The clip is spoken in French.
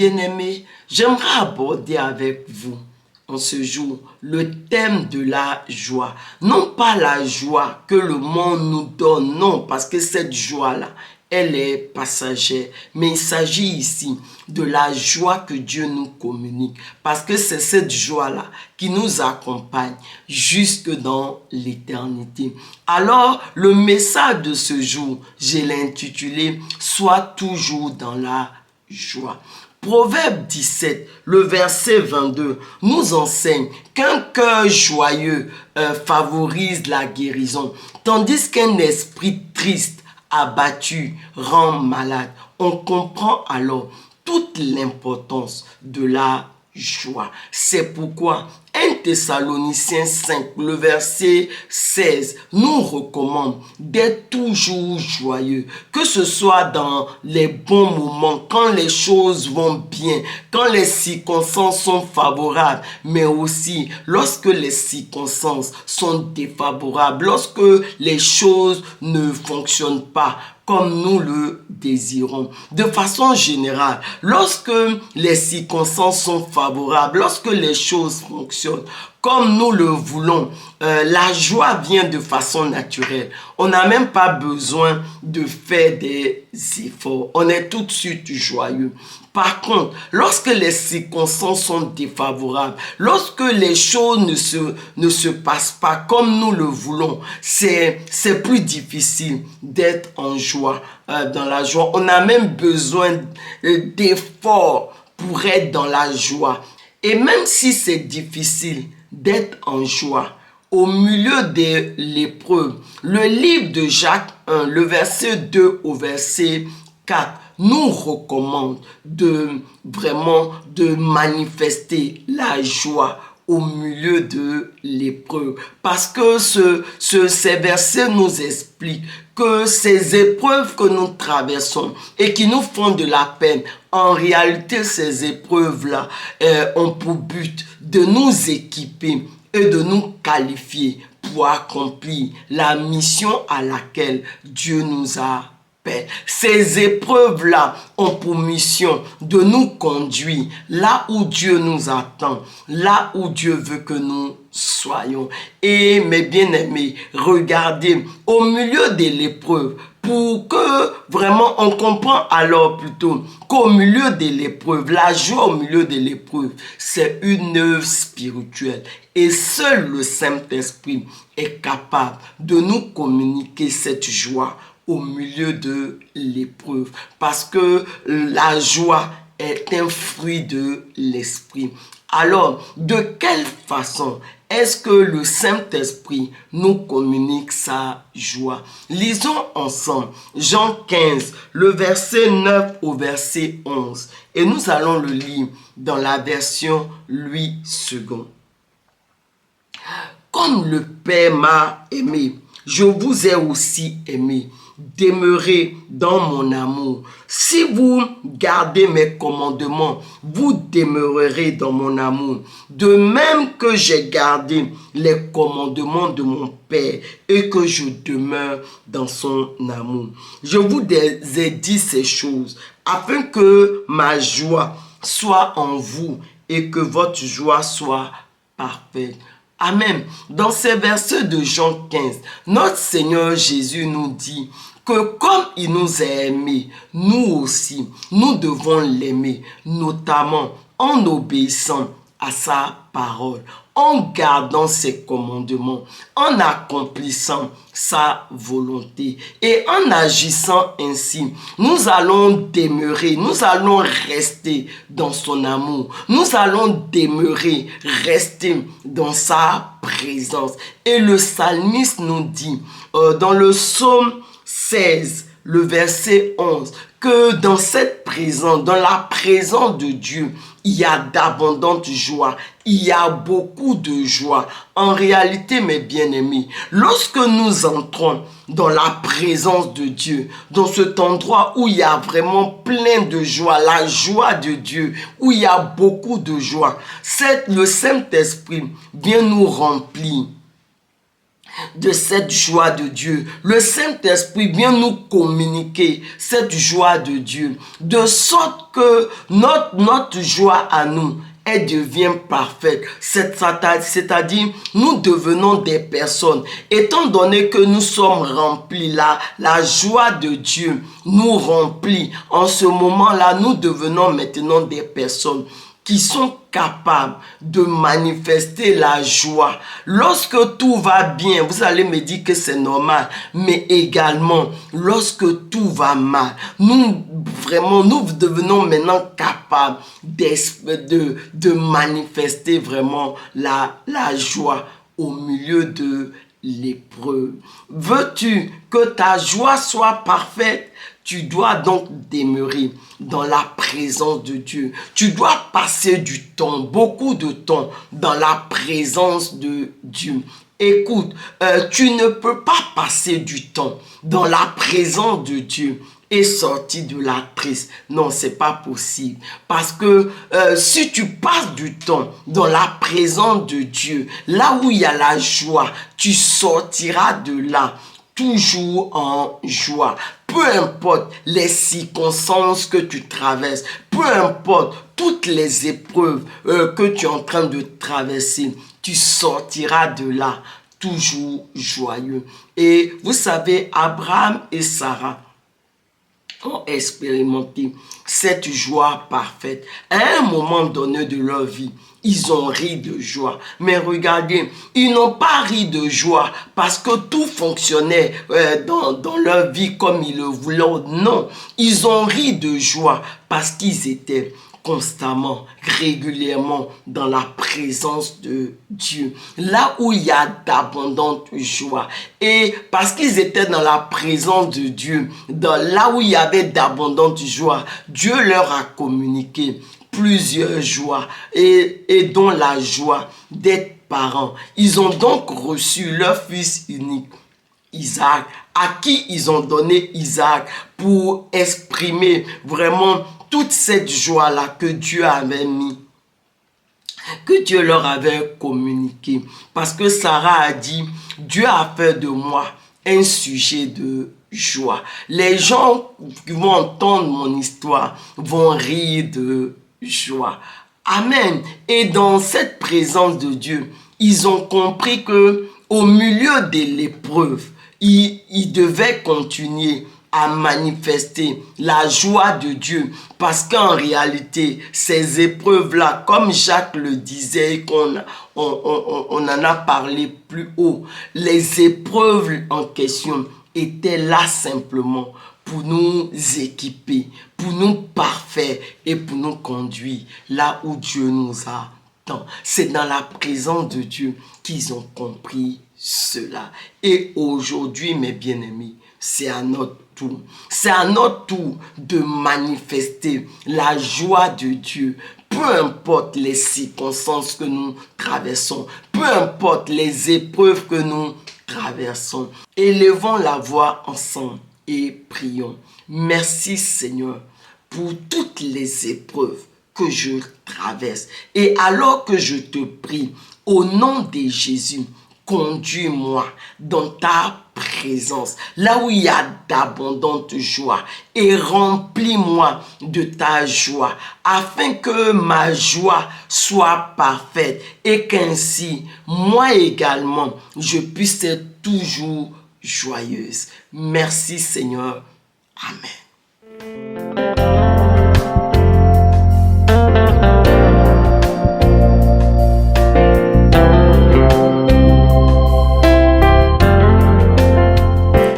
Bien-aimés, j'aimerais aborder avec vous en ce jour le thème de la joie. Non pas la joie que le monde nous donne, non, parce que cette joie-là, elle est passagère. Mais il s'agit ici de la joie que Dieu nous communique. Parce que c'est cette joie-là qui nous accompagne jusque dans l'éternité. Alors, le message de ce jour, je l'ai intitulé « Sois toujours dans la joie ». Proverbe 17, le verset 22, nous enseigne qu'un cœur joyeux favorise la guérison, tandis qu'un esprit triste, abattu, rend malade. On comprend alors toute l'importance de la joie. C'est pourquoi 1 Thessaloniciens 5, le verset 16, nous recommande d'être toujours joyeux, que ce soit dans les bons moments, quand les choses vont bien, quand les circonstances sont favorables, mais aussi lorsque les circonstances sont défavorables, lorsque les choses ne fonctionnent pas comme nous le désirons. De façon générale, lorsque les circonstances sont favorables, lorsque les choses fonctionnent comme nous le voulons, la joie vient de façon naturelle. On n'a même pas besoin de faire des efforts. On est tout de suite joyeux. Par contre, lorsque les circonstances sont défavorables, lorsque les choses ne se passent pas comme nous le voulons, c'est plus difficile d'être en joie, dans la joie. On a même besoin d'efforts pour être dans la joie. Et même si c'est difficile d'être en joie, au milieu de l'épreuve, le livre de Jacques 1, le verset 2 au verset 4, nous recommande de manifester la joie au milieu de l'épreuve. Parce que ces versets nous expliquent que ces épreuves que nous traversons et qui nous font de la peine, en réalité, ces épreuves-là ont pour but de nous équiper et de nous qualifier pour accomplir la mission à laquelle Dieu nous a appelés. Ces épreuves-là ont pour mission de nous conduire là où Dieu nous attend, là où Dieu veut que nous soyons. Et mes bien-aimés, regardez, au milieu de l'épreuve, pour que vraiment on comprend alors plutôt qu'au milieu de l'épreuve, la joie au milieu de l'épreuve, c'est une œuvre spirituelle. Et seul le Saint-Esprit est capable de nous communiquer cette joie au milieu de l'épreuve. Parce que la joie est un fruit de l'esprit. Alors, de quelle façon est-ce que le Saint-Esprit nous communique sa joie? Lisons ensemble Jean 15, le verset 9 au verset 11. Et nous allons le lire dans la version Louis II. Comme le Père m'a aimé, je vous ai aussi aimé. Demeurez dans mon amour. Si vous gardez mes commandements, vous demeurerez dans mon amour. De même que j'ai gardé les commandements de mon Père et que je demeure dans son amour. Je vous ai dit ces choses afin que ma joie soit en vous et que votre joie soit parfaite. Amen. Dans ces versets de Jean 15, notre Seigneur Jésus nous dit que comme il nous a aimés, nous aussi, nous devons l'aimer, notamment en obéissant à sa parole, en gardant ses commandements, en accomplissant sa volonté et en agissant ainsi. Nous allons demeurer, nous allons rester dans son amour, nous allons demeurer, rester dans sa présence. Et le psalmiste nous dit dans le psaume 16, le verset 11, que dans cette présence, dans la présence de Dieu, il y a d'abondante joie, il y a beaucoup de joie. En réalité, mes bien-aimés, lorsque nous entrons dans la présence de Dieu, dans cet endroit où il y a vraiment plein de joie, la joie de Dieu, où il y a beaucoup de joie, le Saint-Esprit vient nous remplir de cette joie de Dieu. Le Saint-Esprit vient nous communiquer cette joie de Dieu, de sorte que notre joie à nous, elle devient parfaite. C'est-à-dire, nous devenons des personnes, étant donné que nous sommes remplis, la joie de Dieu nous remplit. En ce moment-là, nous devenons maintenant des personnes qui sont capables de manifester la joie. Lorsque tout va bien, vous allez me dire que c'est normal, mais également, lorsque tout va mal, nous devenons maintenant capables de manifester vraiment la joie au milieu de l'épreuve. Veux-tu que ta joie soit parfaite? Tu dois donc demeurer dans la présence de Dieu. Tu dois passer du temps, beaucoup de temps, dans la présence de Dieu. Écoute, tu ne peux pas passer du temps dans la présence de Dieu et sortir de la triste. Non, c'est pas possible. Parce que si tu passes du temps dans la présence de Dieu, là où il y a la joie, tu sortiras de là toujours en joie. Peu importe les circonstances que tu traverses, peu importe toutes les épreuves que tu es en train de traverser, tu sortiras de là toujours joyeux. Et vous savez, Abraham et Sarah ont expérimenté cette joie parfaite. À un moment donné de leur vie, ils ont ri de joie. Mais regardez, ils n'ont pas ri de joie parce que tout fonctionnait dans leur vie comme ils le voulaient. Non, ils ont ri de joie parce qu'ils étaient constamment, régulièrement dans la présence de Dieu. Là où il y a d'abondante joie. Et parce qu'ils étaient dans la présence de Dieu, là où il y avait d'abondante joie, Dieu leur a communiqué plusieurs joies et dont la joie d'être parents. Ils ont donc reçu leur fils unique, Isaac, à qui ils ont donné Isaac pour exprimer vraiment toute cette joie-là que Dieu avait mis, que Dieu leur avait communiqué. Parce que Sarah a dit, Dieu a fait de moi un sujet de joie. Les gens qui vont entendre mon histoire vont rire de joie. Amen. Et dans cette présence de Dieu, ils ont compris que au milieu de l'épreuve, ils devaient continuer à manifester la joie de Dieu, parce qu'en réalité, ces épreuves-là, comme Jacques le disait, on en a parlé plus haut, les épreuves en question étaient là simplement pour nous équiper, pour nous parfaire et pour nous conduire là où Dieu nous a tant. C'est dans la présence de Dieu qu'ils ont compris cela. Et aujourd'hui, mes bien-aimés, c'est à notre tour. C'est à notre tour de manifester la joie de Dieu. Peu importe les circonstances que nous traversons, peu importe les épreuves que nous traversons, élevons la voix ensemble et prions. Merci Seigneur pour toutes les épreuves que je traverse. Et alors que je te prie, au nom de Jésus, conduis-moi dans ta présence, là où il y a d'abondante joie, et remplis-moi de ta joie, afin que ma joie soit parfaite et qu'ainsi, moi également, je puisse être toujours joyeuse. Merci Seigneur. Amen.